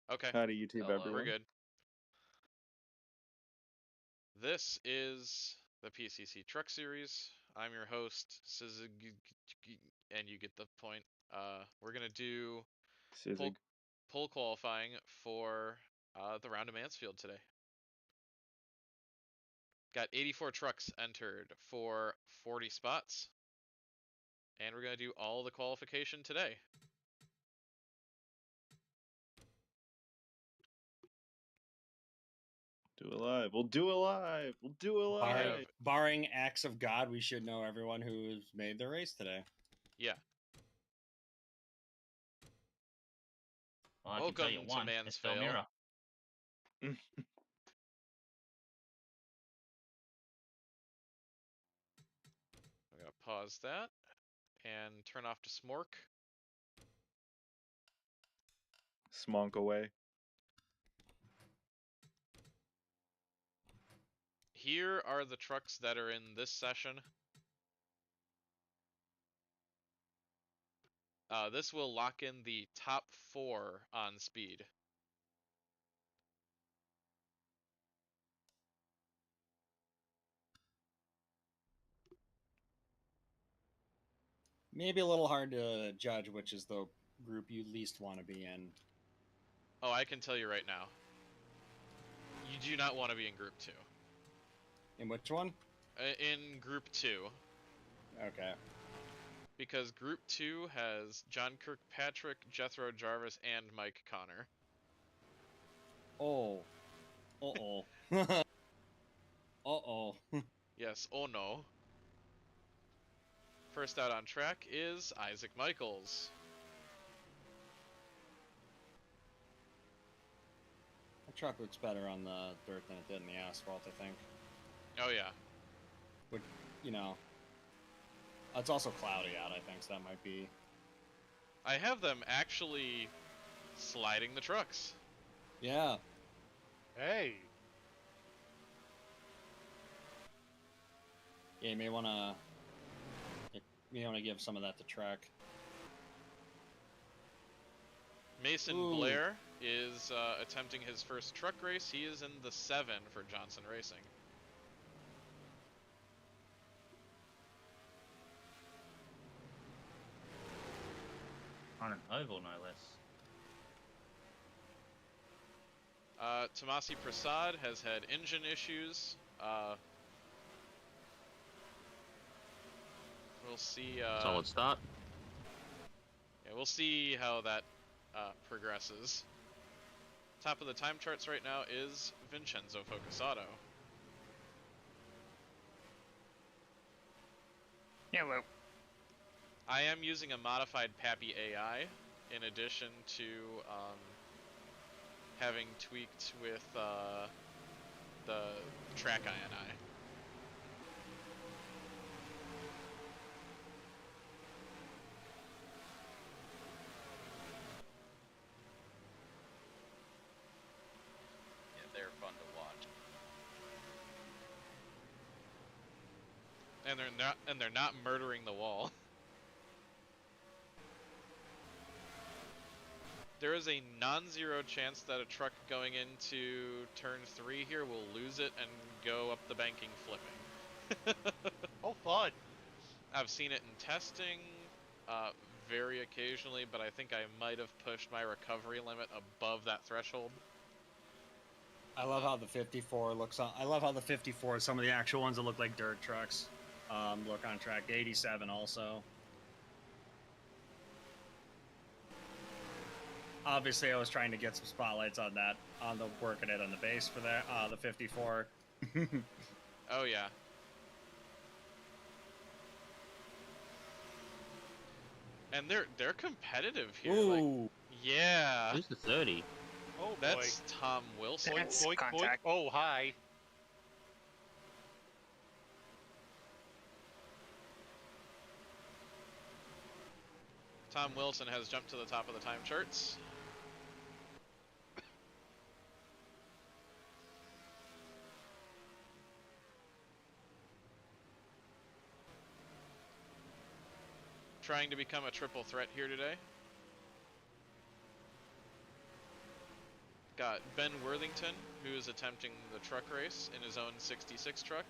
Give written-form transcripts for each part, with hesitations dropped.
Okay. Howdy, YouTube, everyone. We're good. This is the PCC Truck Series. I'm your host, and you get the point. We're gonna do Sizig. pole qualifying for the round of Mansfield today. Got 84 trucks entered for 40 spots, and we're gonna do all the qualification today. Do it live. We'll do it live. We'll do it live. Barring acts of God, we should know everyone who's made the race today. Yeah. Well, Welcome to to Mansfield. I'm gonna pause that and turn off to Smork. Smonk away. Here are the trucks that are in this session. This will lock in the top 4 on speed. Maybe a little hard to judge which is the group you least want to be in. Oh, I can tell you right now. You do not want to be in Group 2. In which one? In Group 2. Okay. Because Group 2 has John Kirkpatrick, Jethro Jarvis, and Mike Connor. Oh. Uh-oh. Uh-oh. Yes, oh no. First out on track is Isaac Michaels. The truck looks better on the dirt than it did in the asphalt, I think. Oh yeah. But, you know, it's also cloudy out, I think, so that might be... I have them actually sliding the trucks. Yeah. Hey. Yeah, you may want to... You may want to give some of that to track. Mason Ooh. Blair is attempting his first truck race. He is in the 7 for Johnson Racing. On an oval, no less. Tomasi Prasad has had engine issues. We'll see. Solid start. Yeah, we'll see how that progresses. Top of the time charts right now is Vincenzo Focusato. Hello. I am using a modified Pappy AI in addition to having tweaked with the track INI. Yeah, they're fun to watch. And they're not murdering the wall. There is a non-zero chance that a truck going into turn 3 here will lose it and go up the banking flipping. Oh, fun. I've seen it in testing very occasionally, but I think I might have pushed my recovery limit above that threshold. I love how the 54 looks on... I love how the 54, some of the actual ones that look like dirt trucks, look on track. 87 also. Obviously, I was trying to get some spotlights on that, on the working it on the base for that, the 54. Oh yeah. And they're competitive here. Ooh. Like, yeah. Who's the 30? Oh, That's Tom Wilson. boy. That's Boink, boink. contact. Oh, hi. Tom Wilson has jumped to the top of the time charts. Trying to become a triple threat here today. Got Ben Worthington, who is attempting the truck race in his own 66 truck.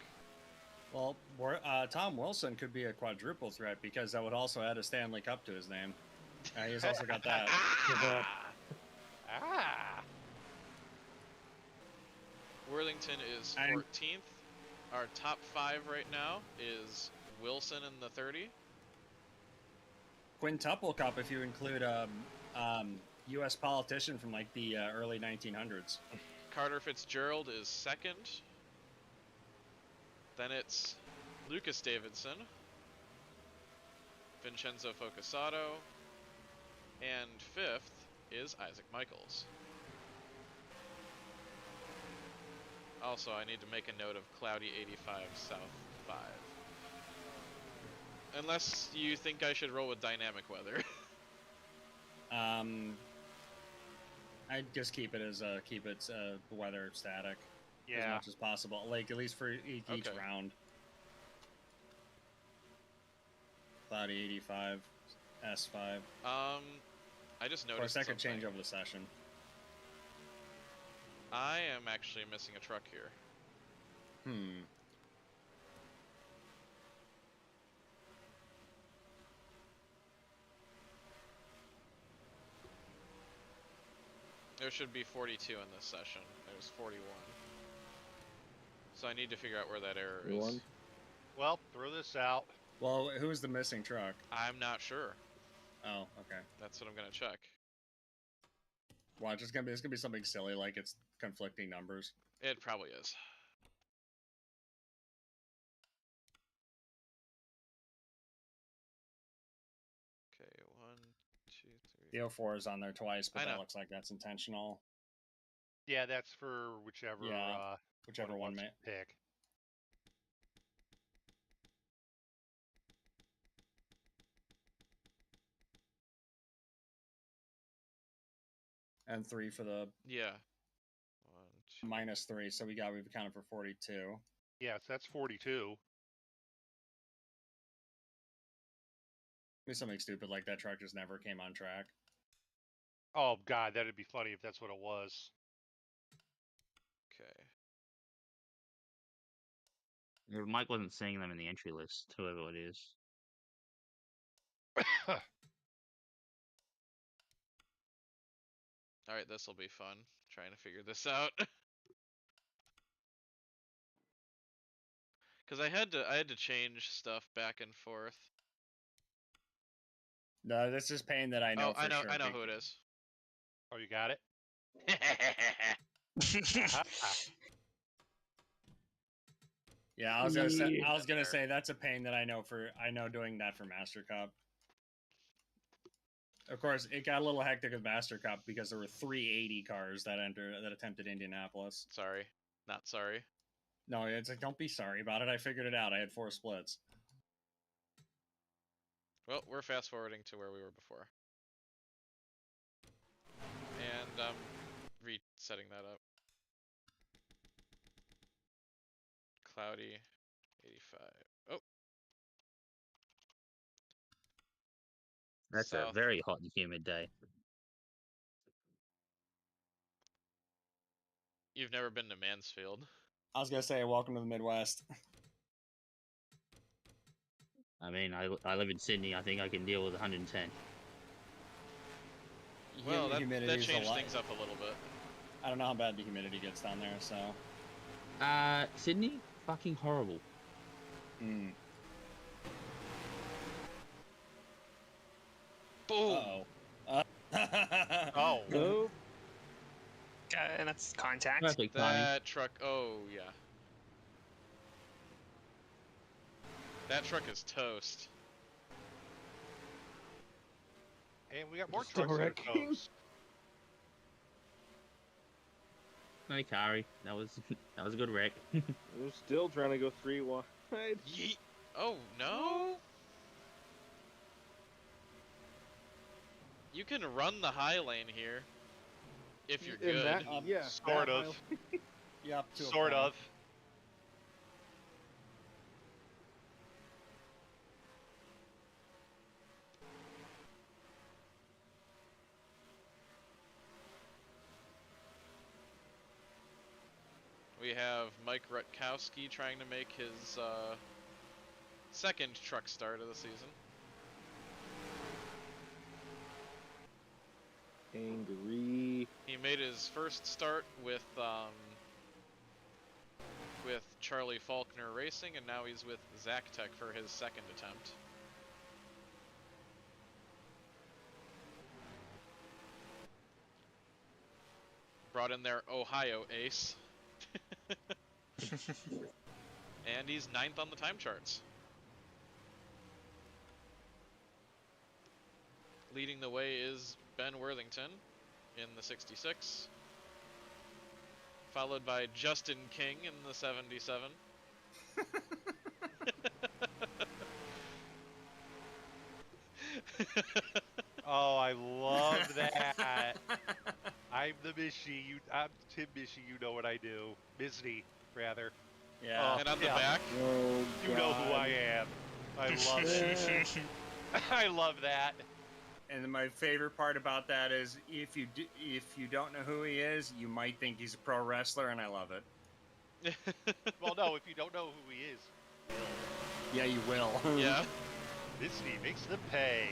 Well, Tom Wilson could be a quadruple threat because that would also add a Stanley Cup to his name. He's also got that. Ah! Worthington is 14th. Our top 5 right now is Wilson in the 30. Quintuple Cup if you include a U.S. politician from like the early 1900s. Carter Fitzgerald is 2nd. Then it's Lucas Davidson, Vincenzo Focusato, and 5th is Isaac Michaels. Also, I need to make a note of cloudy 85 south 5. Unless you think I should roll with dynamic weather. I'd just keep it as weather static as Yeah. much as possible, like at least for each Okay. round. Cloudy 85, S5. I just Or a noticed second something. change over the session. I am actually missing a truck here. There should be 42 in this session. There's 41. So I need to figure out where that error is. 41? Well, throw this out. Well, who's the missing truck? I'm not sure. Oh, okay. That's what I'm gonna check. Watch, it's gonna be something silly like it's conflicting numbers. It probably is. Okay, 1, 2, 3. The 04 is on there twice, but I that know. looks like that's intentional. Yeah, that's for whichever Whichever one wants may. to pick. And 3 for the Yeah. 1, 2. -3, so we've accounted for 42. Yes, that's 42. Maybe something stupid like that truck just never came on track. Oh God, that'd be funny if that's what it was. Okay. Yeah, Mike wasn't seeing them in the entry list, whoever it is. Alright, this'll be fun. Trying to figure this out. Cause I had to change stuff back and forth. No, this is pain that I know for sure. I know who it is. Oh, you got it? Yeah, I was gonna say that's a pain that I know doing that for Master Cup. Of course, it got a little hectic with Master Cup because there were 380 cars that attempted Indianapolis. Sorry. Not sorry. No, it's like, don't be sorry about it. I figured it out. I had 4 splits. Well, we're fast forwarding to where we were before. And I'm resetting that up. Cloudy 85. Oh. That's a South. very hot and humid day. You've never been to Mansfield. I was gonna say, welcome to the Midwest. I mean, I live in Sydney. I think I can deal with 110. Well, that Humidity's a changed lot. things up a little bit. I don't know how bad the humidity gets down there, so. Sydney, fucking horrible. Mm. Boom! Uh-oh. Oh. No. And that's contact. Perfect timing. That truck, oh yeah. That truck is toast. And we got more Still trucks that are wrecking. toast. No, Kari, that was a good wreck. I'm still trying to go 3 wide. Yeet! Oh no! You can run the high lane here. If you're In good. that, yeah. Sort that of. mile- Yeah, up to a Sort point. of. we have Mike Rutkowski trying to make his second truck start of the season. Angry. He made his first start with Charlie Faulkner Racing, and now he's with Zach Tech for his second attempt. Brought in their Ohio ace. And he's 9th on the time charts. Leading the way is Ben Worthington in the 66. Followed by Justin King in the 77. Oh, I love that. I'm the Mishy. I'm Tim Mishy. You know what I do. Misney, rather. Yeah. And on the yeah. back, Oh, You know who I am. I love it. I love that. And my favorite part about that is if you don't know who he is, you might think he's a pro wrestler, and I love it. Well, no, if you don't know who he is, Yeah, you will. yeah. Misty makes them pay.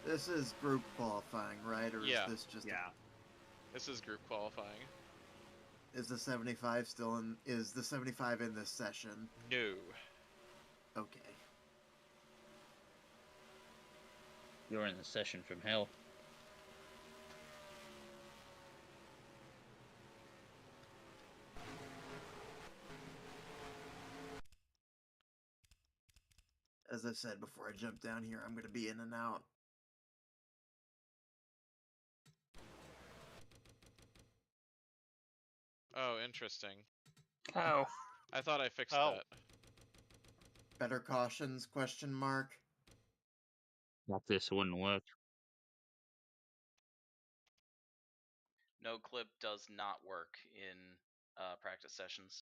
This is group qualifying, right? Or Yeah. is this just Yeah. This is group qualifying. is the 75 still in? Is the 75 in this session? No. Okay. You're in the session from hell. As I said before I jump down here, I'm going to be in and out. Oh, interesting. Oh, I thought I fixed Oh. that. Better cautions? Question mark. Like this wouldn't work. No clip does not work in practice sessions.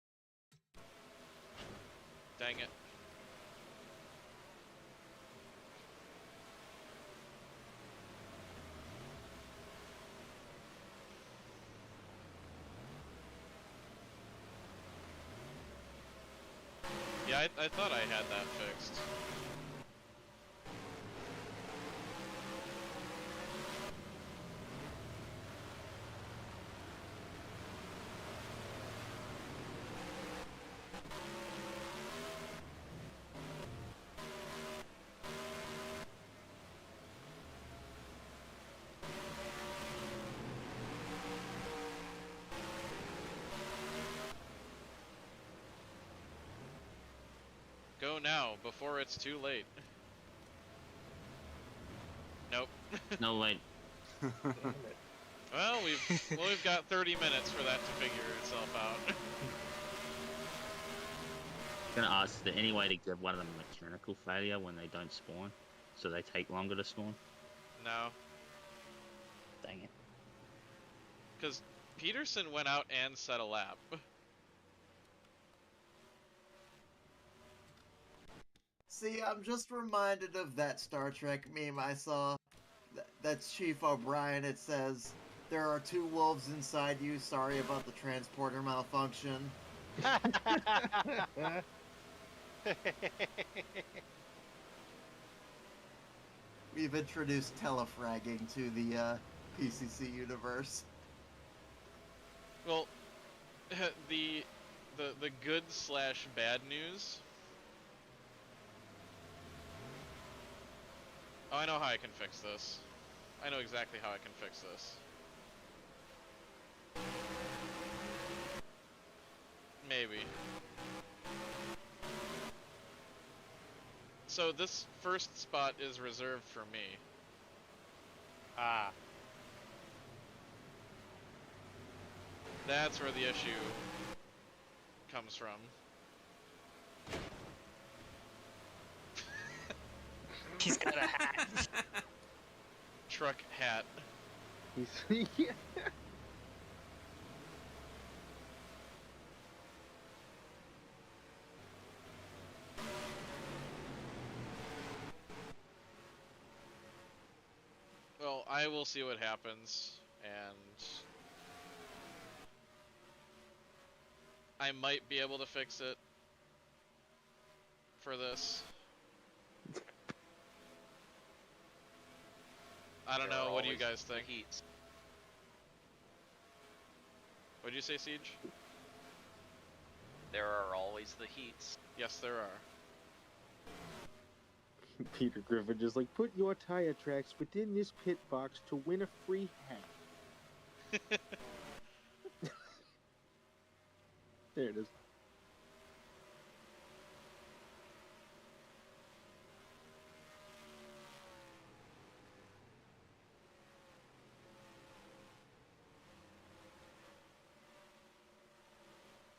Dang it. Yeah, I thought I had that fixed. Go now, before it's too late. Nope. No, wait. Well, we've got 30 minutes for that to figure itself out. I'm gonna ask, is there any way to give one of them mechanical failure when they don't spawn? So they take longer to spawn? No, Dang it. because Peterson went out and set a lap. See, I'm just reminded of that Star Trek meme I saw. That's Chief O'Brien. It says, "There are two wolves inside you. Sorry about the transporter malfunction." We've introduced telefragging to the PCC universe. Well, the good slash bad news. Oh, I know how I can fix this. I know exactly how I can fix this. Maybe. So this first spot is reserved for me. Ah. That's where the issue comes from. he's got a hat. Truck hat. He's yeah. I will see what happens, and I might be able to fix it for this. I don't There know. are What do you always guys the think? Heats. What'd you say, Siege? There are always the Heats. Yes, there are. Peter Griffin just like, put your tire tracks within this pit box to win a free hat. There it is.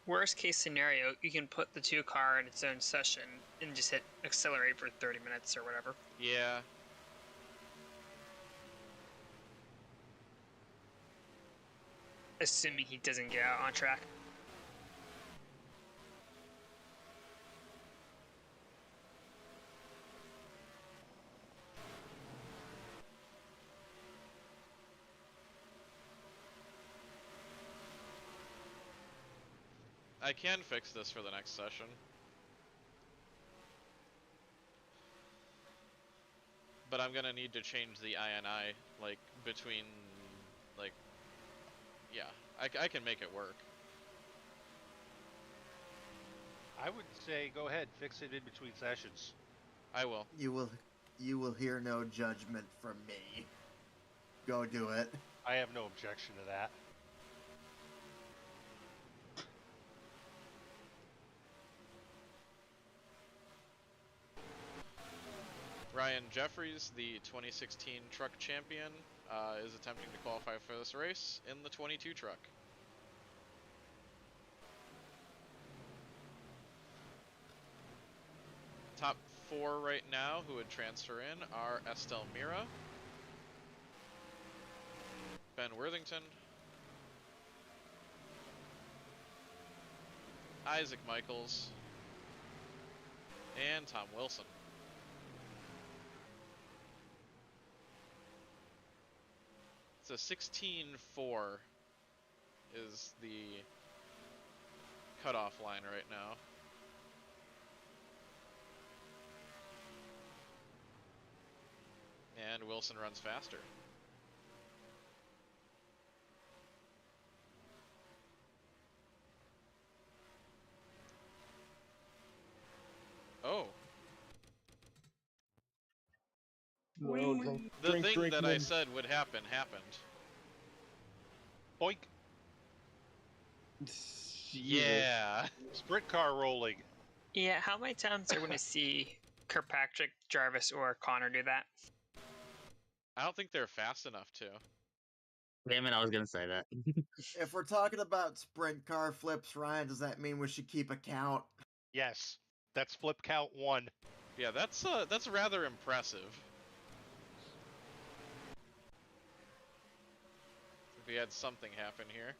Worst case scenario, you can put the 2-car in its own session and just hit accelerate for 30 minutes or whatever. Yeah. Assuming he doesn't get out on track. I can fix this for the next session. But I'm gonna need to change the INI, like, between, like, yeah. I can make it work. I would say go ahead, fix it in between sessions. I will. You will hear no judgment from me. Go do it. I have no objection to that. Ryan Jeffries, the 2016 truck champion, is attempting to qualify for this race in the 22 truck. Top 4 right now who would transfer in are Estelle Mira, Ben Worthington, Isaac Michaels, and Tom Wilson. So 16-4 is the cutoff line right now. And Wilson runs faster. Oh. No, drink, The drink, thing drink, that and I then- said would happen happened. Boink! Yeah. Sprint car rolling. Yeah, how many times are we going to see Kirkpatrick, Jarvis, or Connor do that? I don't think they're fast enough to. Damn it, I was gonna say that. If we're talking about sprint car flips, Ryan, does that mean we should keep a count? Yes, that's flip count 1. Yeah, that's rather impressive. If we had something happen here.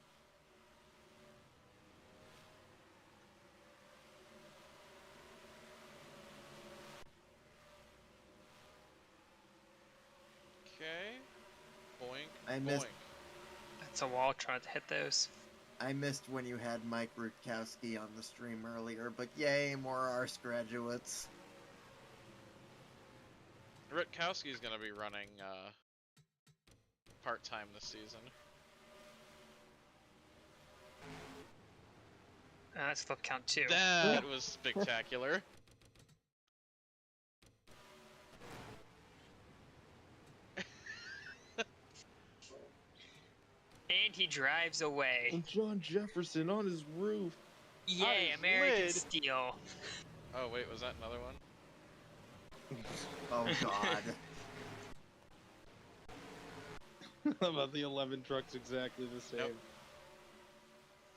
Okay. Boink. I missed- Boink. That's a wall trying to hit those. I missed when you had Mike Rutkowski on the stream earlier, but yay, more ARS graduates. Rutkowski's gonna be running part-time this season. That's flip count 2. That was spectacular. And he drives away. And John Jefferson on his roof. Yay, his American lid. Steel. Oh wait, was that another one? Oh god. How about the 11 trucks exactly the same? Nope.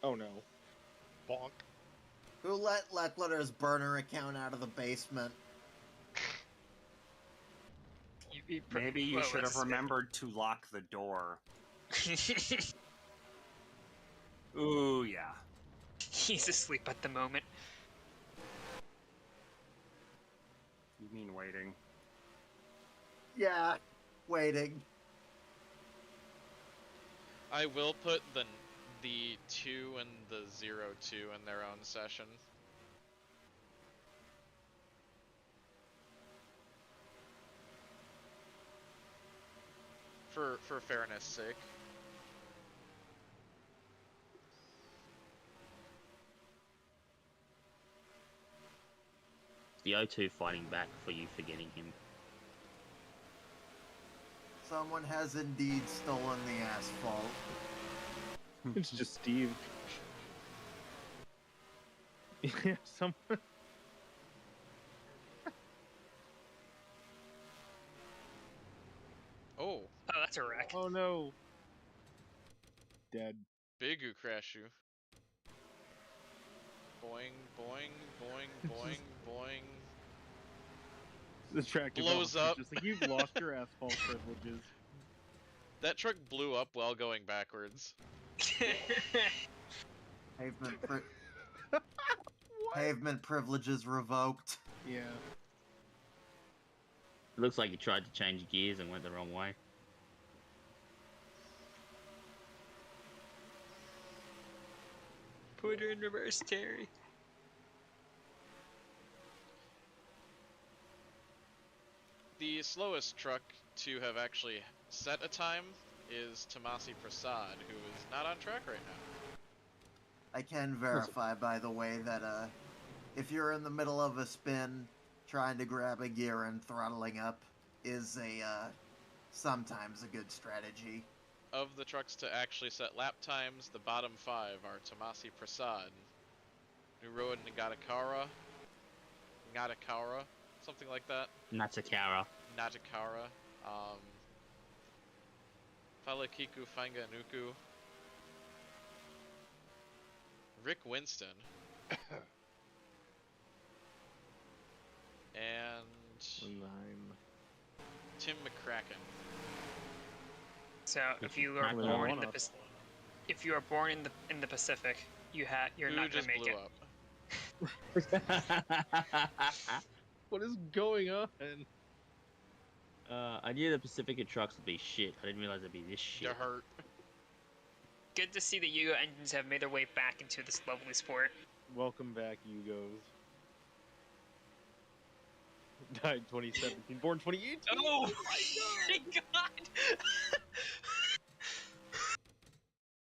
Oh no. Bonk. Who let Leckletter's burner account out of the basement? Maybe you Well, should have let's- remembered to lock the door. Ooh, yeah. He's asleep at the moment. You mean waiting? Yeah, waiting. I will put the 2 and the 0-2 in their own session. For fairness' sake. The O2 fighting back for you forgetting him. Someone has indeed stolen the asphalt. It's just Steve. Yeah, someone. Oh, Oh, that's a wreck. Oh no. Dead. big crash you. Boing, boing, boing, boing, boing. The track Blows developer's up. Just like you've lost your asphalt privileges. That truck blew up while going backwards. Pavement privileges revoked. Yeah. It looks like you tried to change gears and went the wrong way. Put her in reverse, Terry. The slowest truck to have actually set a time is Tomasi Prasad, who is not on track right now. I can verify, by the way, that if you're in the middle of a spin, trying to grab a gear and throttling up is sometimes a good strategy. Of the trucks to actually set lap times, the bottom 5 are Tomasi Prasad, Nuro Nagatakara, something like that. Natakara. Natakara, Falakiku Fanganuku, Rick Winston, and Tim McCracken. So if you are Probably born one in the up. if you are born in the Pacific, you're Who not gonna just make blew it. up? What is going on? I knew the Pacifica trucks would be shit. I didn't realize it'd be this shit. To hurt. Good to see the Yugo engines have made their way back into this lovely sport. Welcome back, Yugos. Died 2017, born 2018. Oh my god!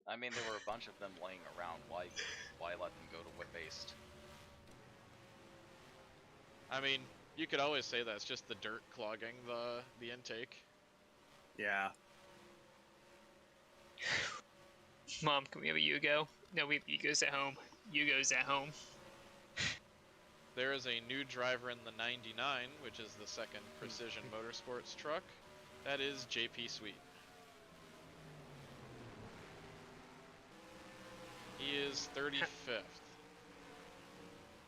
I mean, there were a bunch of them laying around. Why let them go to waste? I mean, you could always say that's just the dirt clogging the intake. Yeah. Mom, can we have a Yugo? No, we have Yugos at home. Yugos at home. There is a new driver in the 99, which is the second Precision Motorsports truck. That is JP Sweet. He is 35th.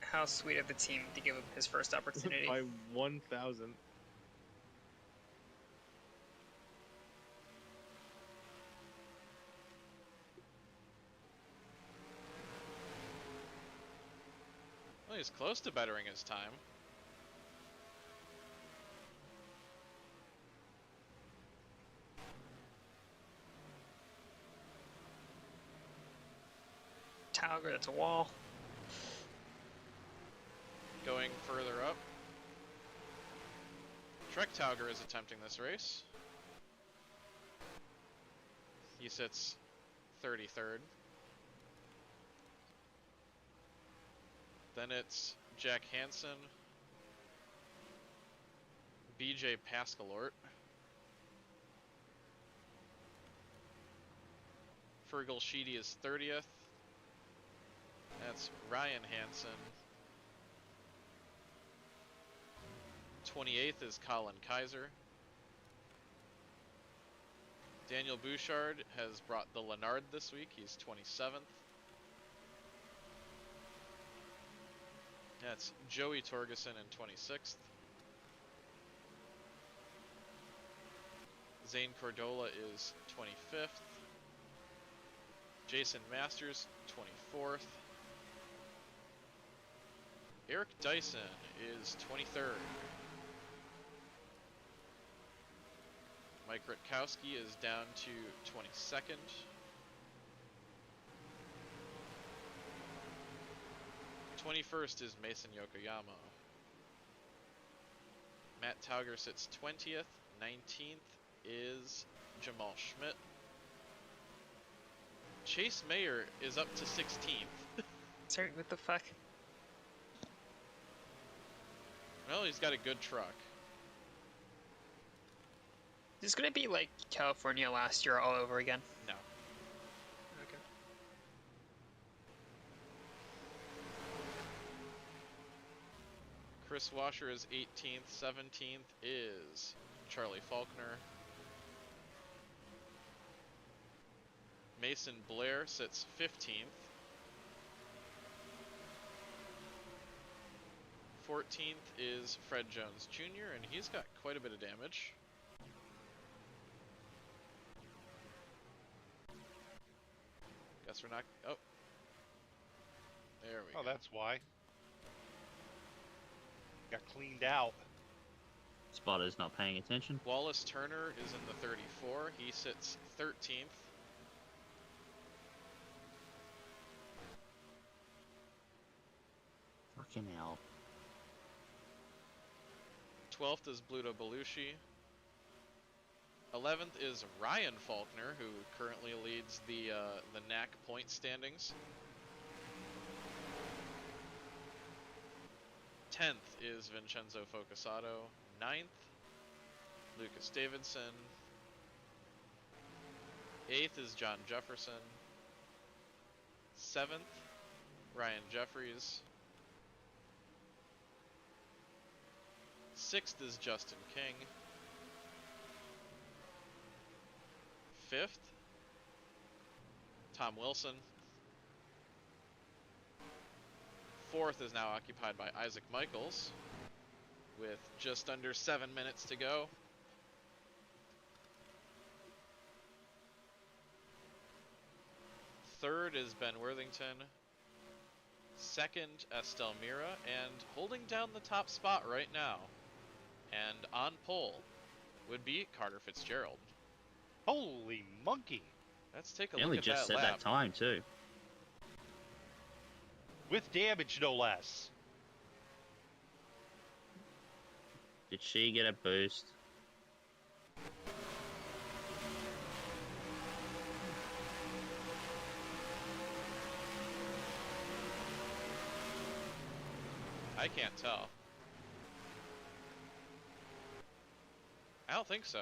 How sweet of the team to give him his first opportunity. By 1,000. Well, he's close to bettering his time. Talger, that's a wall. Going further up. Trek Tauger is attempting this race. He sits 33rd. Then it's Jack Hansen, BJ Pascalort, Fergal Sheedy is 30th. That's Ryan Hansen. 28th is Colin Kaiser. Daniel Bouchard has brought the Lennard this week. He's 27th. That's Joey Torgeson in 26th. Zane Cordola is 25th. Jason Masters, 24th. Eric Dyson is 23rd. Mike Rutkowski is down to 22nd. 21st is Mason Yokoyama. Matt Tauger sits 20th. 19th is Jamal Schmidt. Chase Mayer is up to 16th. Sorry, what the fuck? Well, he's got a good truck. Is this gonna be like California last year all over again? No. Okay. Chris Washer is 18th. 17th is Charlie Faulkner. Mason Blair sits 15th. 14th is Fred Jones Jr., and he's got quite a bit of damage. Guess we're not... Oh. There we go. Oh, that's why. Got cleaned out. Spotter's not paying attention. Wallace Turner is in the 34. He sits 13th. Fucking hell. 12th is Bluto Belushi. 11th is Ryan Faulkner, who currently leads the NAC point standings. 10th is Vincenzo Focusato. 9th, Lucas Davidson. 8th is John Jefferson. 7th, Ryan Jeffries. 6th is Justin King. 5th, Tom Wilson. 4th is now occupied by Isaac Michaels with just under 7 minutes to go. 3rd is Ben Worthington. 2nd, Estelle Mira, and holding down the top spot right now and on pole would be Carter Fitzgerald. Holy monkey! Let's take a He look only at just that said lap. that time too. With damage, no less. Did she get a boost? I can't tell. I don't think so.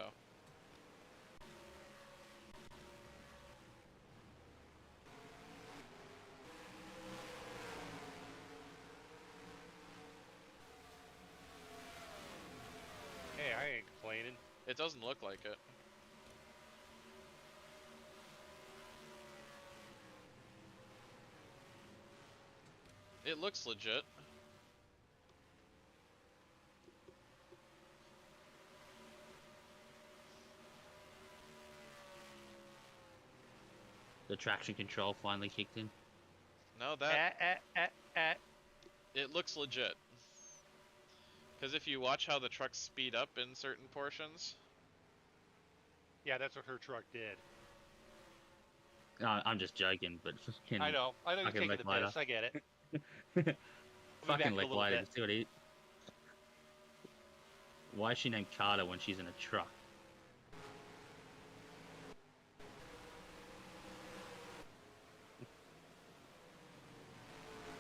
Hey, I ain't complaining. It doesn't look like it. It looks legit. The traction control finally kicked in. No, that it looks legit. Because if you watch how the trucks speed up in certain portions, Yeah, that's what her truck did. No, I'm just joking, but fucking, I know you're fucking taking lick the lighter. piss. I get it. I'll be back Fucking in a lick little lighter. bit. See what he... Why is she named Carter when she's in a truck?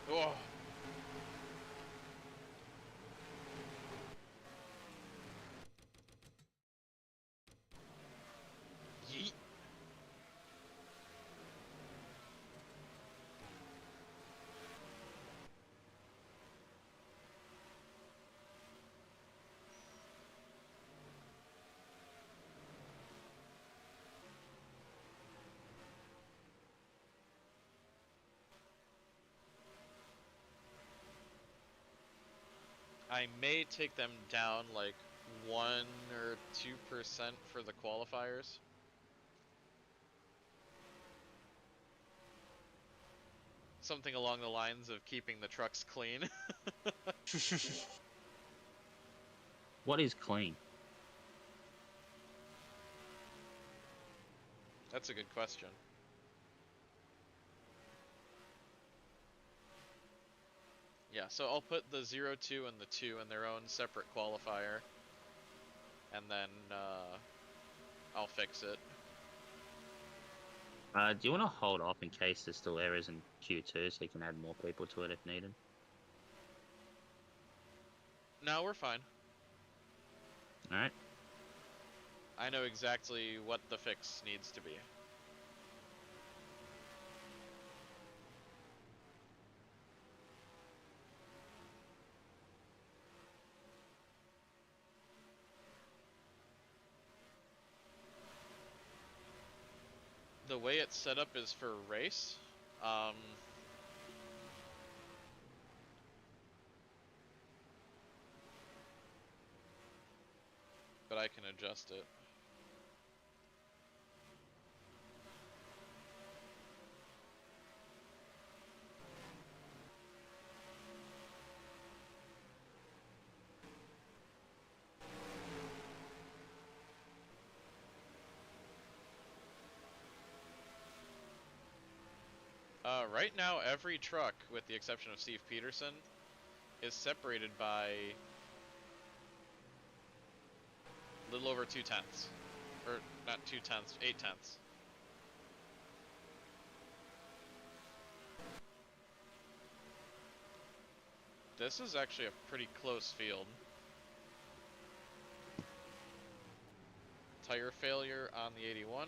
oh, yeet. I may take them down like 1 or 2% for the qualifiers. Something along the lines of keeping the trucks clean. What is clean? That's a good question. Yeah, so I'll put the 0, 2, and the 2 in their own separate qualifier, and then I'll fix it. Do you want to hold off in case there's still errors in Q2 so you can add more people to it if needed? No, we're fine. Alright. I know exactly what the fix needs to be. The way it's set up is for race. But I can adjust it. Right now, every truck, with the exception of Steve Peterson, is separated by a little over 2/10. Or, not 2/10, 8/10. This is actually a pretty close field. Tire failure on the 81.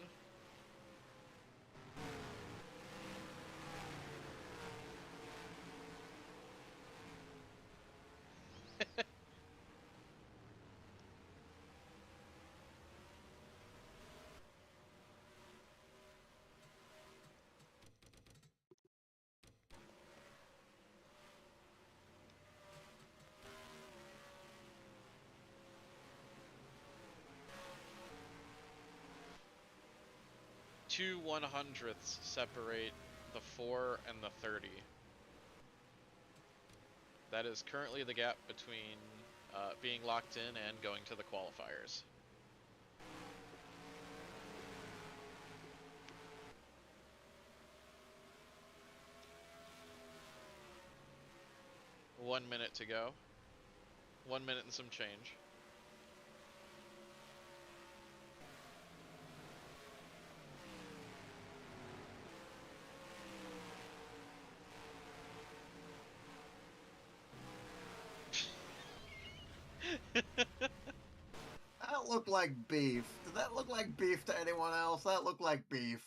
Two 100ths separate the 4 and the 30. That is currently the gap between being locked in and going to the qualifiers. One minute to go. 1 minute and some change. That looked like beef. Did that look like beef to anyone else? That looked like beef.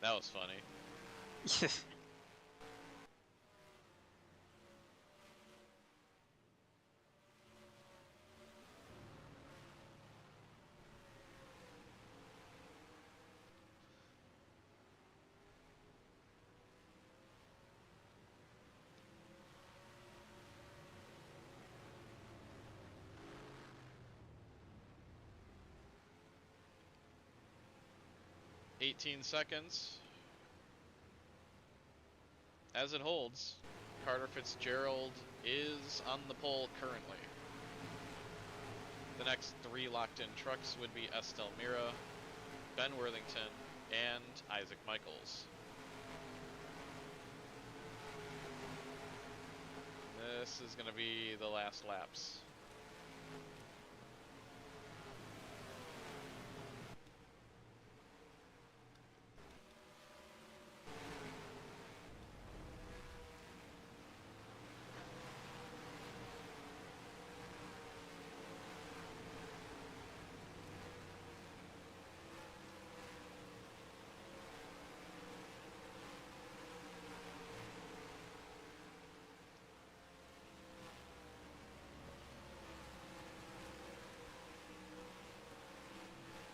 That was funny. 18 seconds. As it holds, Carter Fitzgerald is on the pole currently. The next 3 locked-in trucks would be Estelle Mira, Ben Worthington, and Isaac Michaels. This is going to be the last laps.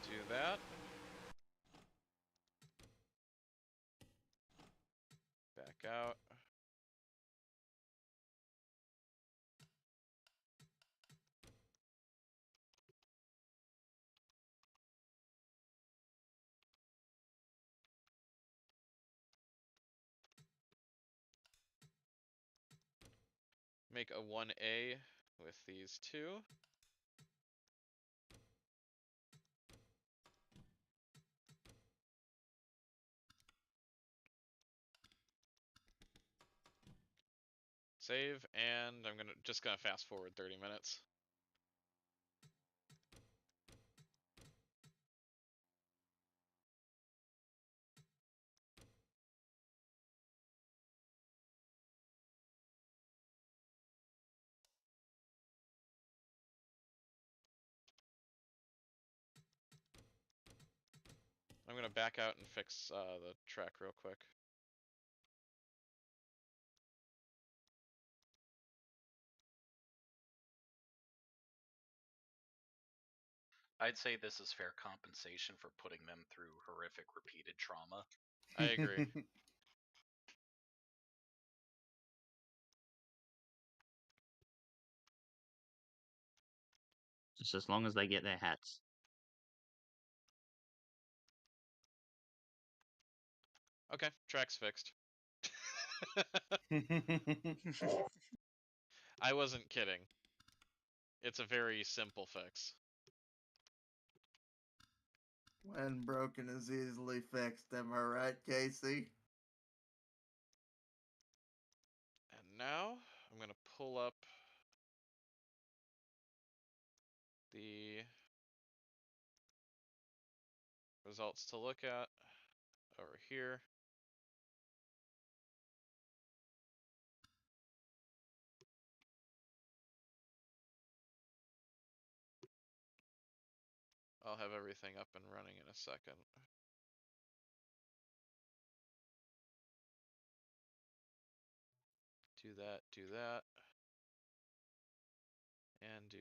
Do that. Back out. Make a 1A with these 2. Save, and I'm just gonna fast forward 30 minutes. I'm gonna back out and fix the track real quick. I'd say this is fair compensation for putting them through horrific repeated trauma. I agree. Just as long as they get their hats. Okay, track's fixed. I wasn't kidding. It's a very simple fix. When broken is easily fixed, am I right, Casey? And now I'm gonna pull up the results to look at over here. I'll have everything up and running in a second. Do that, and do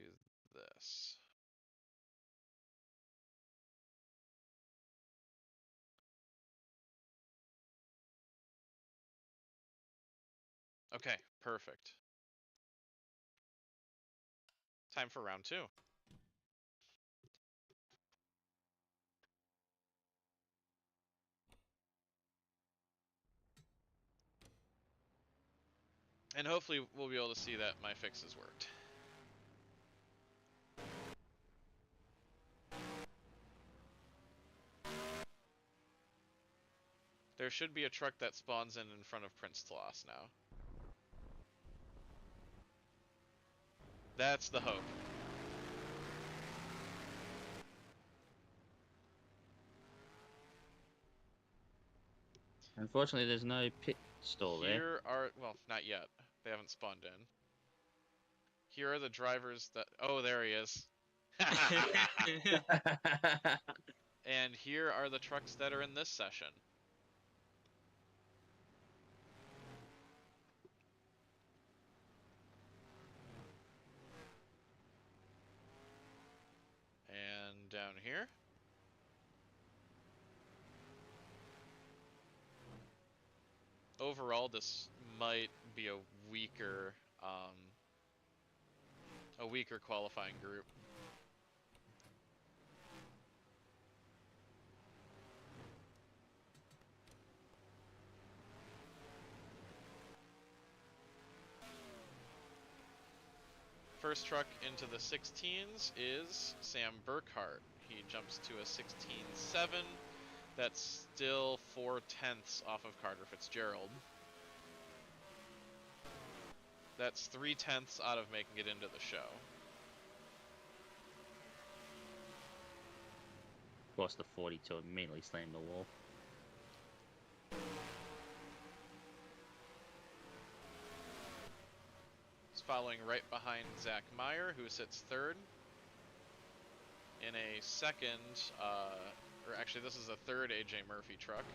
this. Okay, perfect. Time for round 2. And hopefully we'll be able to see that my fixes worked. There should be a truck that spawns in front of Prince Tloss now. That's the hope. Unfortunately, there's no pit stall there. Here are, well, not yet. They haven't spawned in. Here are the drivers that, oh, there he is. And here are the trucks that are in this session. And down here. Overall, this might be a weaker qualifying group. First truck into the 16s is Sam Burkhart. He jumps to a 16.7. That's still 4/10 off of Carter Fitzgerald. That's 3/10 out of making it into the show. Of course, the 42 immediately slammed the wall. He's following right behind Zach Meyer, who sits third. In a second, or actually this is a third AJ Murphy truck.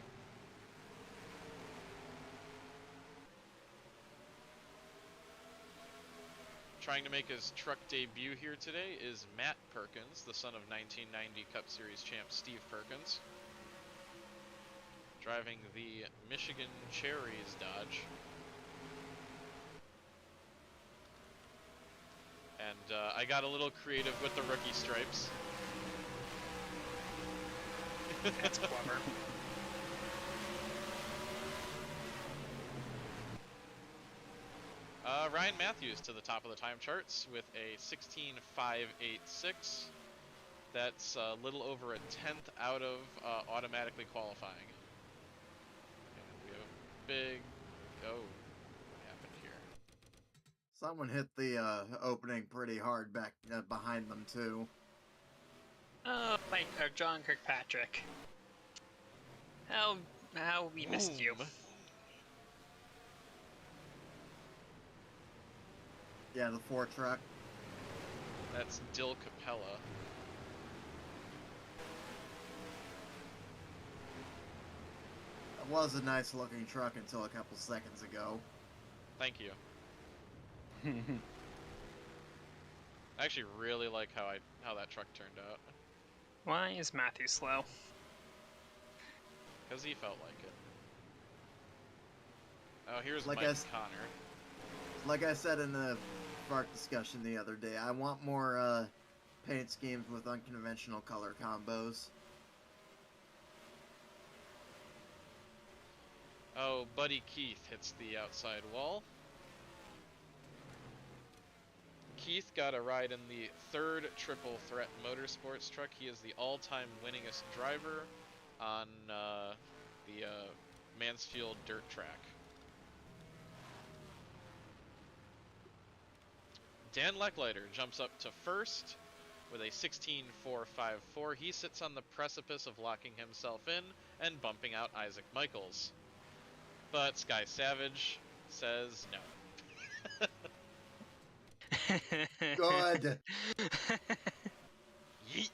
Trying to make his truck debut here today is Matt Perkins, the son of 1990 Cup Series champ Steve Perkins. Driving the Michigan Cherries Dodge. And I got a little creative with the rookie stripes. That's clever. Ryan Matthews to the top of the time charts with a 16.586. That's a little over a 10th out of automatically qualifying. And we have a big... Oh, what happened here? Someone hit the opening pretty hard back behind them too. Oh, John Kirkpatrick. How we missed you. Boom. Yeah, the 4 truck. That's Dill Capella. It was a nice looking truck until a couple seconds ago. Thank you. I actually really like how that truck turned out. Why is Matthew slow? Because he felt like it. Oh, here's Like Mike I Connor. Like I said in the FARC discussion the other day, I want more paint schemes with unconventional color combos. Oh, Buddy Keith hits the outside wall. Keith got a ride in the 3rd Triple Threat Motorsports truck. He is the all-time winningest driver on the Mansfield dirt track. Dan Lecklider jumps up to 1st with a 16.454. He sits on the precipice of locking himself in and bumping out Isaac Michaels. But Sky Savage says no. Good. Yeet.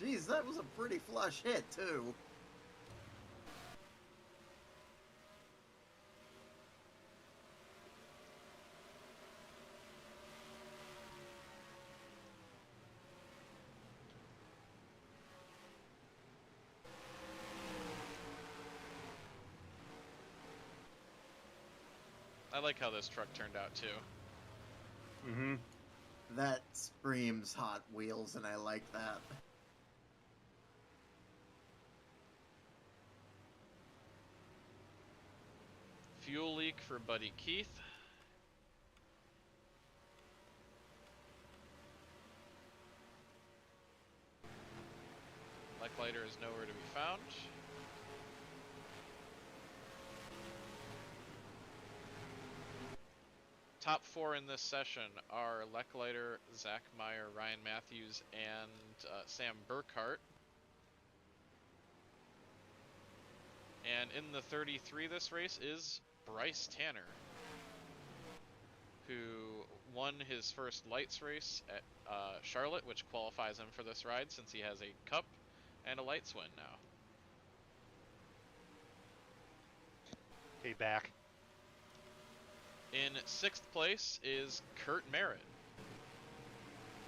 Jeez, that was a pretty flush hit, too. I like how this truck turned out too. Mm-hmm. That screams Hot Wheels, and I like that. Fuel leak for Buddy Keith. Lecklider is nowhere to be found. Top 4 in this session are Lecklider, Zach Meyer, Ryan Matthews, and Sam Burkhart. And in the 33 this race is Bryce Tanner, who won his first lights race at Charlotte, which qualifies him for this ride since he has a cup and a lights win now. Okay, back. In 6th place is Kurt Merritt,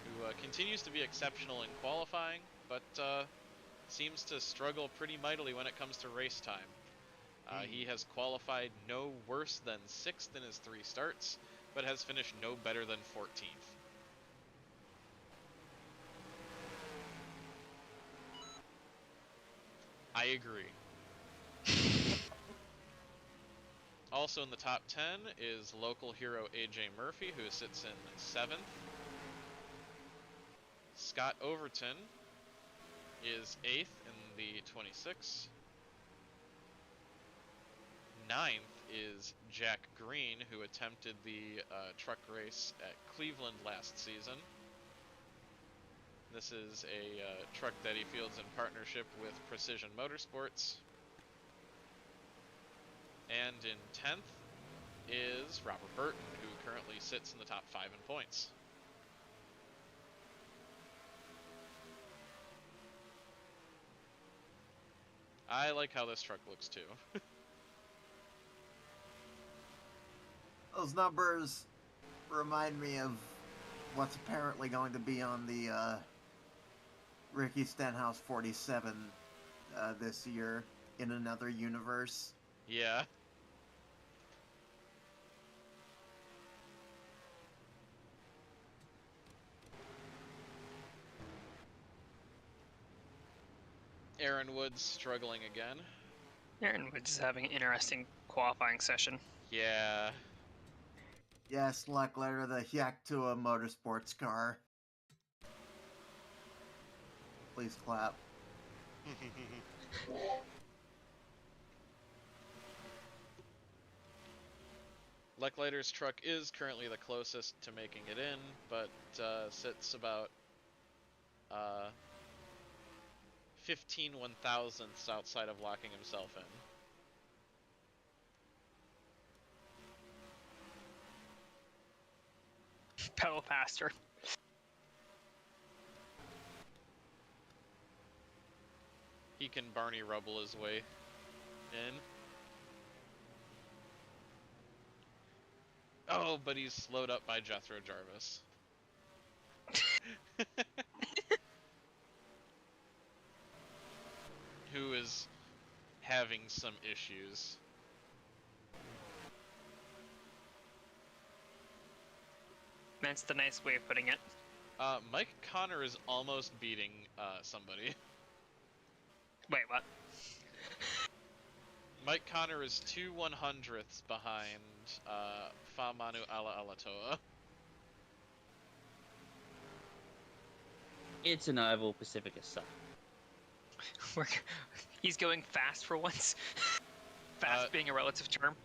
who continues to be exceptional in qualifying, but seems to struggle pretty mightily when it comes to race time. He has qualified no worse than 6th in his 3 starts, but has finished no better than 14th. I agree. Also in the top 10 is local hero AJ Murphy, who sits in 7th. Scott Overton is 8th in the 26. 9th is Jack Green, who attempted the truck race at Cleveland last season. This is a truck that he fields in partnership with Precision Motorsports. And in 10th is Robert Burton, who currently sits in the top 5 in points. I like how this truck looks too. Those numbers remind me of what's apparently going to be on the Ricky Stenhouse 47 this year in another universe. Yeah. Aaron Woods struggling again. Aaron Woods is having an interesting qualifying session. Yeah. Yes, Lecklider, the Yaktua Motorsports car. Please clap. Leckliter's truck is currently the closest to making it in, but sits about 15 1,000ths outside of locking himself in. Pedal faster. He can Barney Rubble his way in. Oh, but he's slowed up by Jethro Jarvis. Who is having some issues. That's the nice way of putting it. Mike Connor is almost beating somebody. Wait, what? Mike Connor is 2 100ths behind Famanu Ala Alatoa. It's an oval, Pacifica suck. He's going fast for once. Fast being a relative term.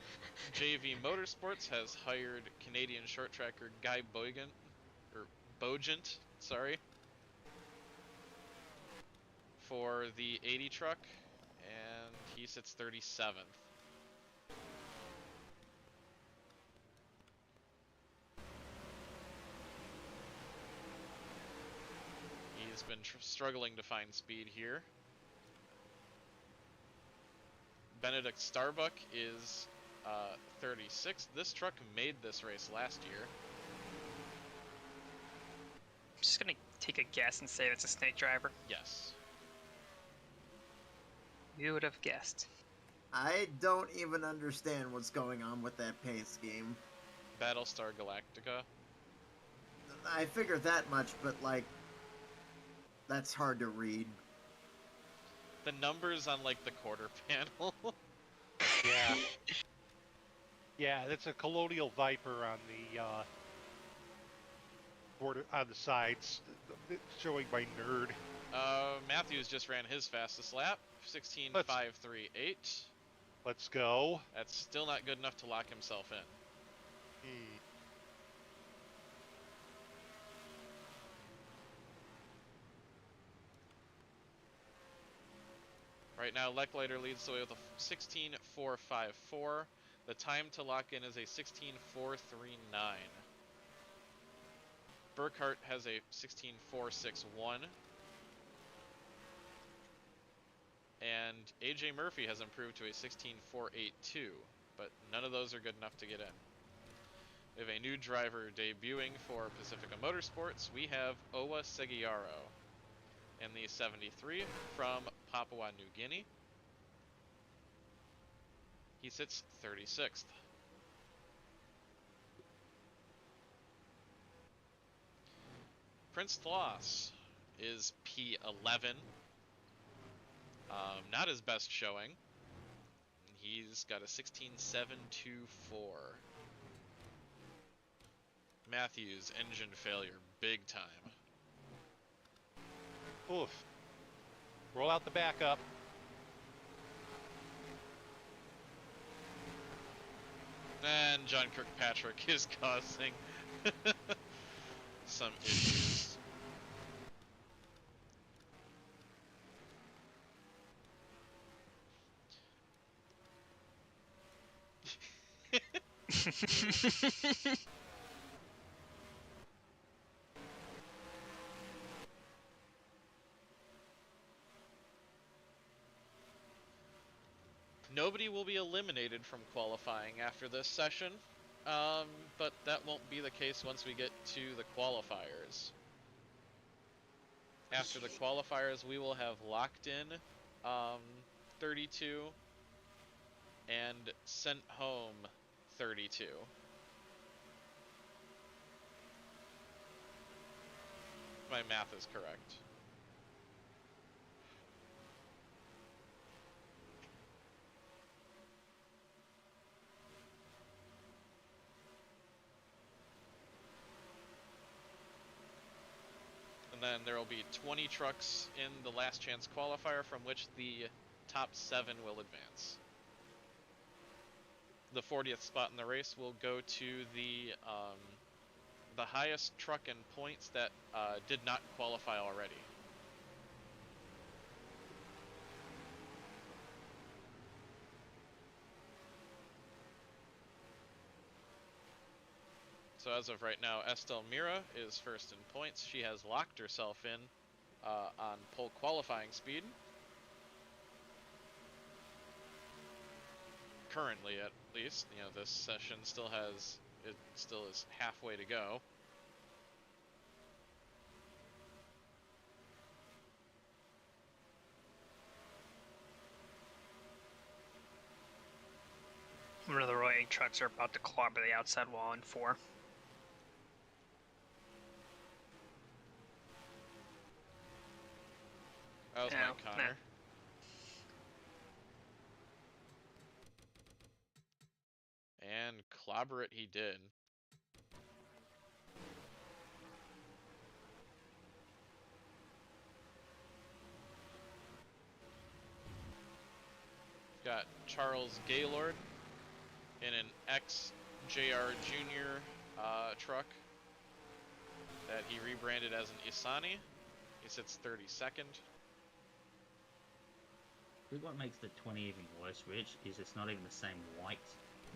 JV Motorsports has hired Canadian short tracker Guy Bogent, sorry, for the 80 truck, and he sits 37th. He's been struggling to find speed here. Benedict Starbuck is 36th. This truck made this race last year. I'm just gonna take a guess and say it's a snake driver. Yes. You would have guessed. I don't even understand what's going on with that pace scheme. Battlestar Galactica. I figured that much, but like, that's hard to read. The numbers on like the quarter panel. Yeah. Yeah, that's a Colonial Viper on the border on the sides, showing my nerd. Matthews just ran his fastest lap, 16.538. Let's go. That's still not good enough to lock himself in. Right now, Leckliter leads the way with a 16.454. The time to lock in is a 16.439. Burkhart has a 16.461. And AJ Murphy has improved to a 16.482, but none of those are good enough to get in. We have a new driver debuting for Pacifica Motorsports. We have Owa Seguiaro in the 73 from Papua New Guinea. He sits 36th. Prince Thloss is P11. Not his best showing. He's got a 16.724. Matthews, engine failure, big time. Oof. Roll out the backup. And John Kirkpatrick is causing some issues. Nobody will be eliminated from qualifying after this session, but that won't be the case once we get to the qualifiers. After the qualifiers, we will have locked in 32 and sent home 32. My math is correct. And then there will be 20 trucks in the last chance qualifier, from which the top 7 will advance. the 40th spot in the race will go to the highest truck in points that did not qualify already. So as of right now, Estelle Mira is first in points. She has locked herself in on pole qualifying speed. Currently, at least, you know, this session still is halfway to go. One of the Roy trucks are about to clobber the outside wall in 4. That was Mike Connor. And clobber it he did. Got Charles Gaylord in an ex-JR Junior truck that he rebranded as an Isani. He sits 32nd. I think what makes the 20 even worse, Rich, is it's not even the same white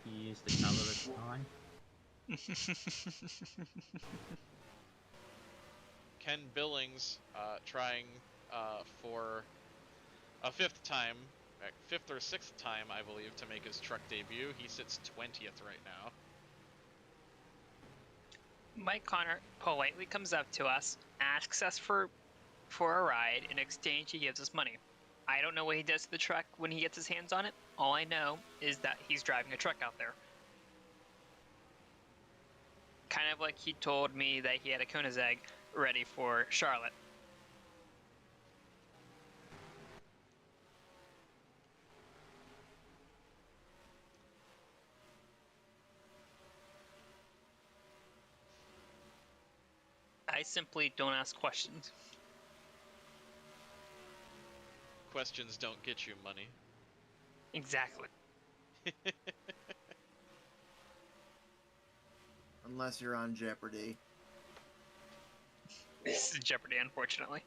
you used to cover the time. Ken Billings trying for a fifth or sixth time, I believe, to make his truck debut. He sits 20th right now. Mike Connor politely comes up to us, asks us for a ride. In exchange, he gives us money. I don't know what he does to the truck when he gets his hands on it. All I know is that he's driving a truck out there. Kind of like he told me that he had a Koenigsegg ready for Charlotte. I simply don't ask questions. Questions don't get you money. Exactly. Unless you're on Jeopardy. This is Jeopardy, unfortunately.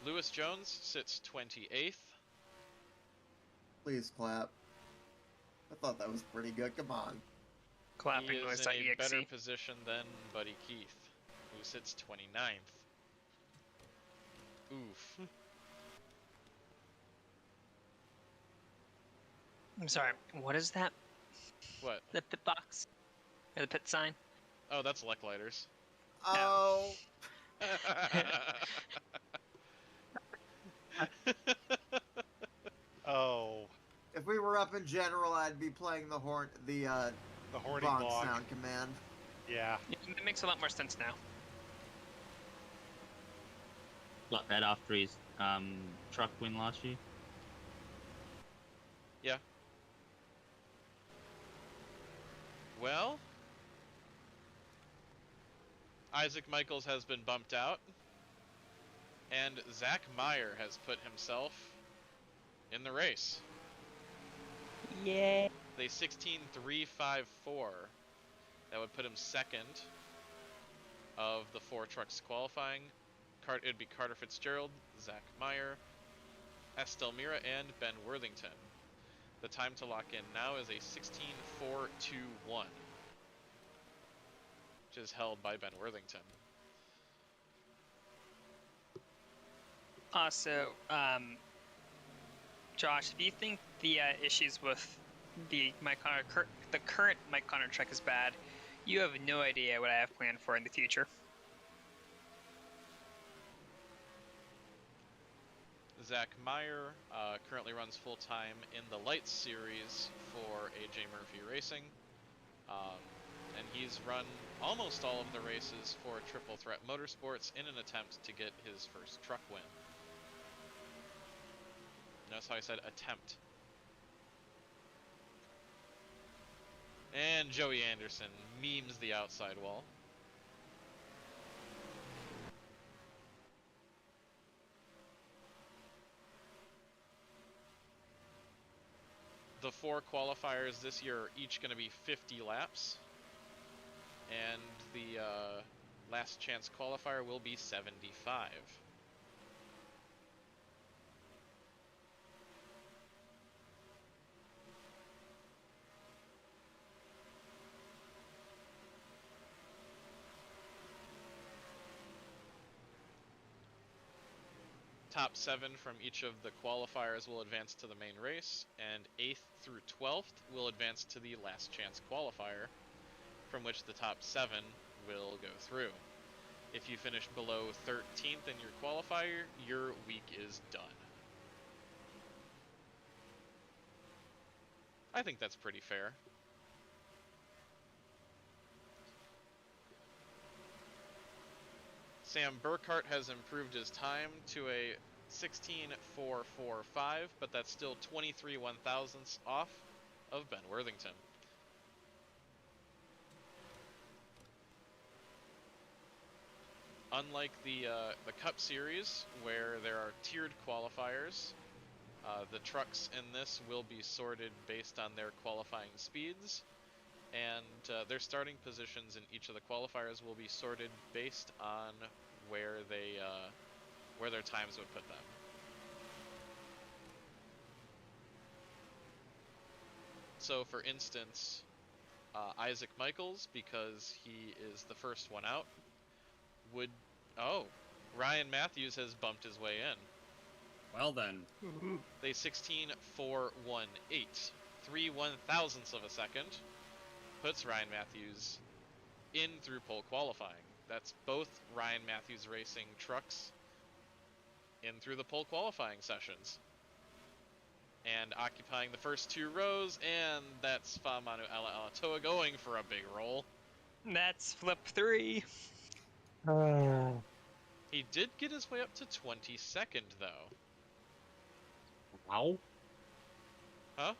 Lewis Jones sits 28th. Please clap. I thought that was pretty good. Come on. Clapping He is noise in a .exe. better position than Buddy Keith, who sits 29th. Oof. I'm sorry, what is that? What? The pit box? Or the pit sign? Oh, that's Lecklighters. Oh. Oh, If we were up in general, I'd be playing the horn, the horny bonk bonk. sound command. Yeah. It makes a lot more sense now. Like that after his truck win last year. Yeah. Well, Isaac Michaels has been bumped out, and Zach Meyer has put himself in the race. Yay. They 16.354. That would put him second of the 4 trucks qualifying. It'd be Carter Fitzgerald, Zach Meyer, Estelle Mira, and Ben Worthington. The time to lock in now is a 16.421, which is held by Ben Worthington. Also, Josh, if you think the issues with the current Mike Connor truck is bad, you have no idea what I have planned for in the future. Zach Meyer currently runs full-time in the Lights Series for AJ Murphy Racing. And he's run almost all of the races for Triple Threat Motorsports in an attempt to get his first truck win. Notice how I said attempt. And Joey Anderson memes the outside wall. The 4 qualifiers this year are each going to be 50 laps, and the last chance qualifier will be 75. Top 7 from each of the qualifiers will advance to the main race, and 8th through 12th will advance to the last chance qualifier, from which the top 7 will go through. If you finish below 13th in your qualifier, your week is done. I think that's pretty fair. Sam Burkhart has improved his time to a 16.445, but that's still 23 1/1000ths off of Ben Worthington. Unlike the Cup Series, where there are tiered qualifiers, the trucks in this will be sorted based on their qualifying speeds, and their starting positions in each of the qualifiers will be sorted based on where their times would put them. So, for instance, Isaac Michaels, because he is the first one out, would... Oh, Ryan Matthews has bumped his way in. Well then. They 16.418, 3 1/1000ths of a second, puts Ryan Matthews in through pole qualifying. That's both Ryan Matthews Racing trucks in through the pole qualifying sessions. And occupying the first 2 rows, and that's Famanu Alatoa going for a big roll. That's flip 3. He did get his way up to 22nd, though. Wow. Huh?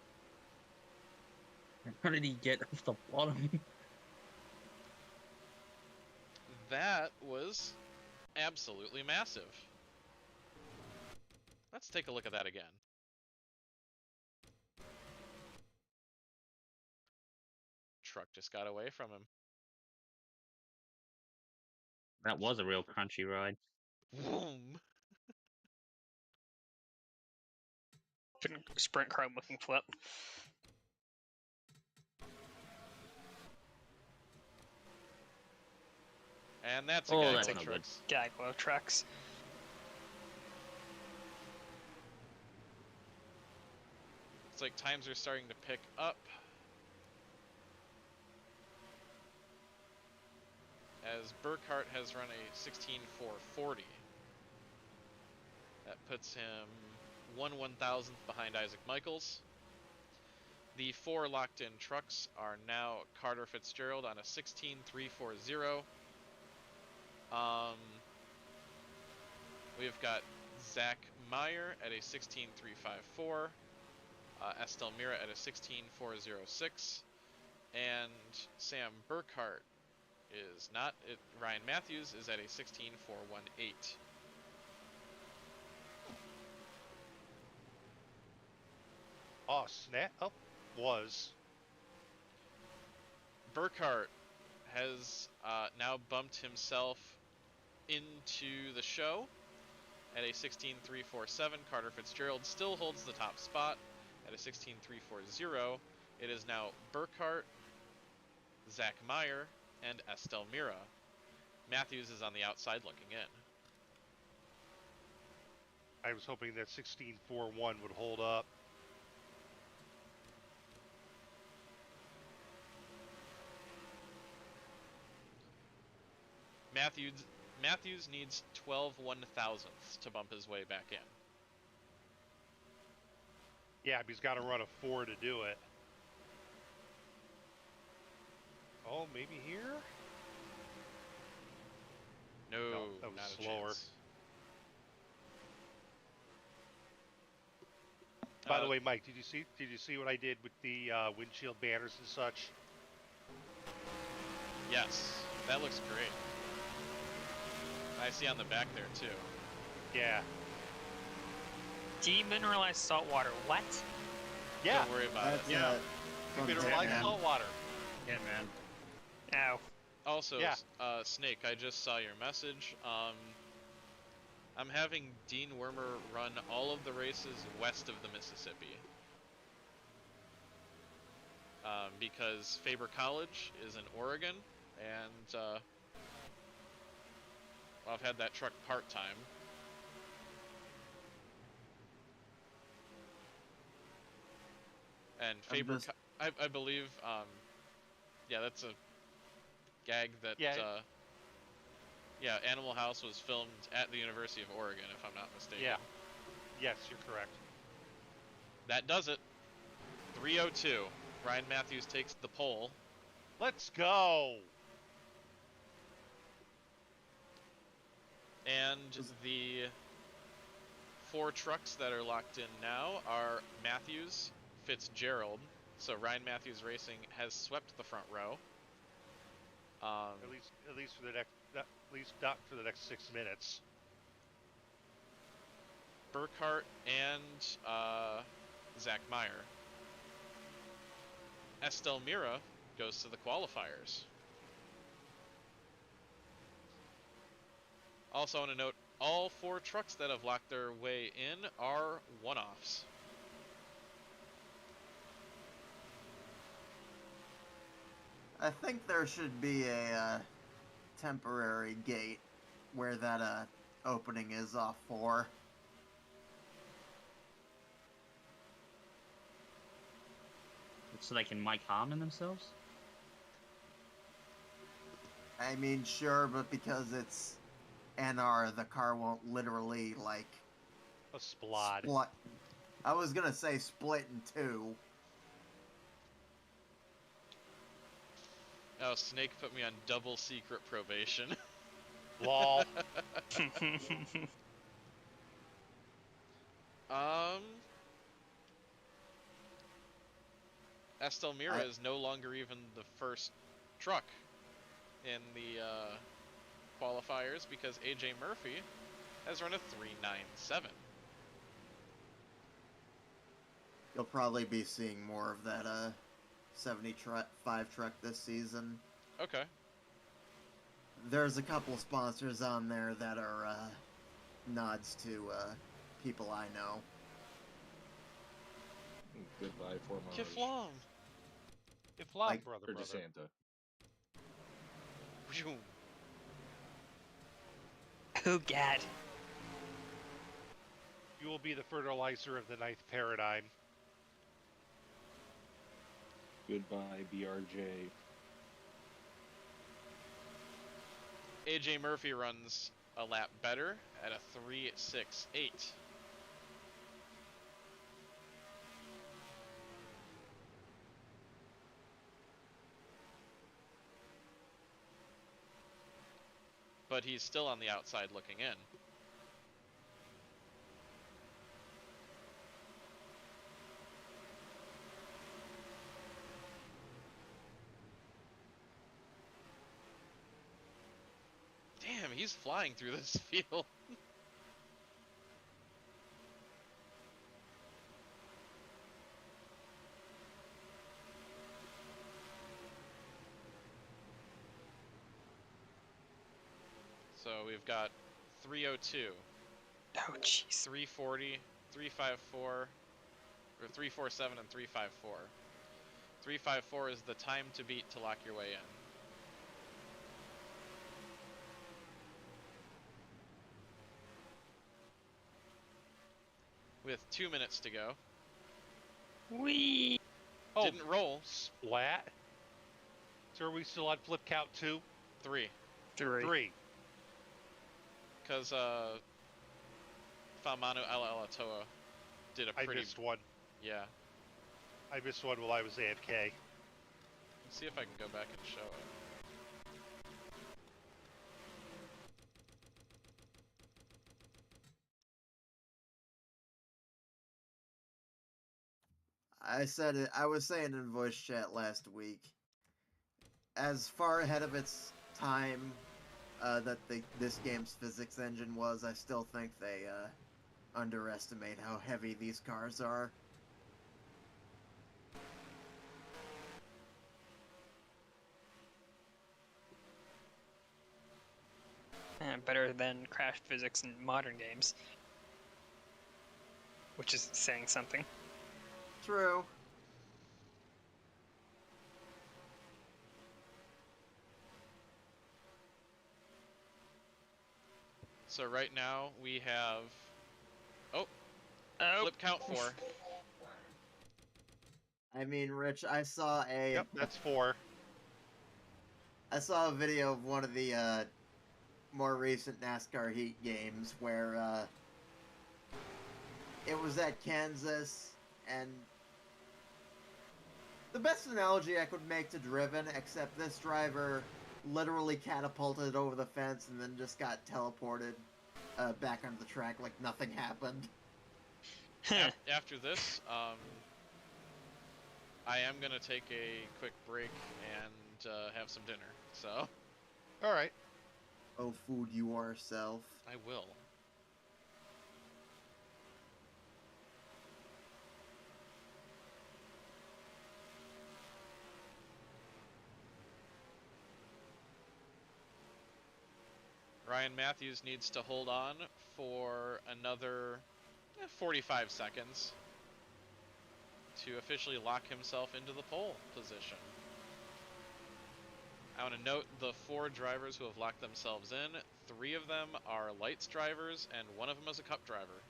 How did he get off the bottom? That was absolutely massive. Let's take a look at that again. Truck just got away from him. That was a real crunchy ride. Boom! Sprint chrome looking flip. And that's Oh, a that's Gaglo no good. trucks. Gaglo trucks. It's like times are starting to pick up. As Burkhart has run a 16.440. That puts him 1 1/1000th behind Isaac Michaels. The 4 locked-in trucks are now Carter Fitzgerald on a 16.340. We've got Zach Meyer at a 16.354. Estelle Mira at a 16.406. And Sam Burkhart is not. Ryan Matthews is at a 16.418. Oh, snap. Oh, was. Burkhart has now bumped himself into the show at a 16.347. Carter Fitzgerald still holds the top spot at a 16.340. It is now Burkhart, Zach Meyer, and Estelle Mira. Matthews is on the outside looking in. I was hoping that 16.41 would hold up. Matthews needs 12 1/1000ths to bump his way back in. Yeah, but he's got to run a 4 to do it. Oh, maybe here? No, that was not a slower. chance. By the way, Mike, did you see what I did with the windshield banners and such? Yes, that looks great. I see on the back there too. Yeah. Demineralized salt water. What? Yeah, Don't worry about it. That's Yeah. you better Yeah, like man. salt water. Yeah, man. Ow. Also, Yeah. Snake, I just saw your message. I'm having Dean Wormer run all of the races west of the Mississippi. Because Faber College is in Oregon, and I've had that truck part-time. And Faber, just- I believe, yeah, that's a gag that, Yeah. yeah, Animal House was filmed at the University of Oregon, if I'm not mistaken. Yeah. Yes, you're correct. That does it. 302. Ryan Matthews takes the pole. Let's go. And the 4 trucks that are locked in now are Matthews, Fitzgerald. So Ryan Matthews Racing has swept the front row. At least for the next, at least not for the next 6 minutes. Burkhart and Zach Meyer. Estelle Mira goes to the qualifiers. Also, on a note, all 4 trucks that have locked their way in are one-offs. I think there should be a temporary gate where that opening is off for. So they can Mike Harmon themselves? I mean, sure, but because it's NR, the car won't literally, like, A splod. split. I was gonna say split in 2. Oh, Snake put me on double secret probation. Lol. Estelle Mira is no longer even the first truck in the qualifiers because AJ Murphy has run a 397. You'll probably be seeing more of that 75 truck this season. Okay. There's a couple sponsors on there that are nods to people I know. Goodbye, Formage. Kiflam. If love, Like- brother, Or brother. DeSanta. Vroom. Oh, Gad. You will be the fertilizer of the 9th paradigm. Goodbye, BRJ. AJ Murphy runs a lap better at a 368. But he's still on the outside looking in. Damn, he's flying through this field. So we've got 302, Oh, jeez. 340, 354, or 347 and 354. 354 is the time to beat to lock your way in. With 2 minutes to go. Wee. Oh, Didn't roll. splat. So are we still on flip count 2? 3. 3. Because Famanu Alatoa did a I pretty... missed one. Yeah. I missed one while I was AFK. Let's see if I can go back and show it. I was saying in voice chat last week, as far ahead of its time that this game's physics engine was, I still think they underestimate how heavy these cars are. time better than crash physics in modern games. Which is saying something. True. So right now we have Oh, flip count 4. I mean, Rich, I saw Yep, that's 4. a video of one of the more recent NASCAR Heat games where it was at Kansas, and the best analogy I could make to Driven, except this driver literally catapulted over the fence and then just got teleported back onto the track like nothing happened. After this, I am gonna take a quick break and have some dinner. So. All right. Oh, food you are self. I will. Ryan Matthews needs to hold on for another 45 seconds to officially lock himself into the pole position. I want to note the 4 drivers who have locked themselves in. 3 of them are lights drivers, and 1 of them is a cup driver.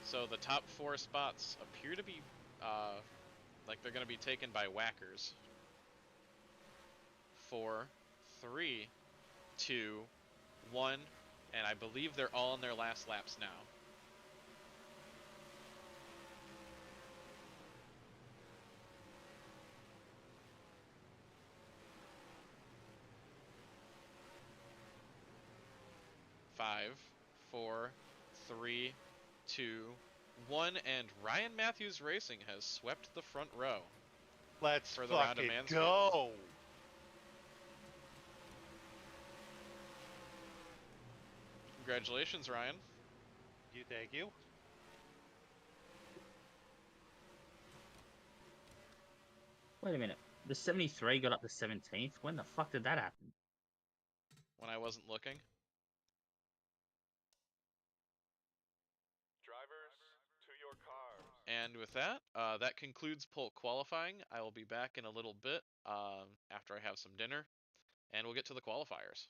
So the top 4 spots appear to be like they're going to be taken by whackers. 4, 3, 2, 1, and I believe they're all in their last laps now. Five, 4, 3, 2, 1, and Ryan Matthews Racing has swept the front row. Let's for the round of fucking Mansfield. go. Congratulations, Ryan. Thank you. Wait a minute. The 73 got up to 17th? When the fuck did that happen? When I wasn't looking. Drivers, to your cars. And with that, that concludes pole qualifying. I will be back in a little bit after I have some dinner, and we'll get to the qualifiers.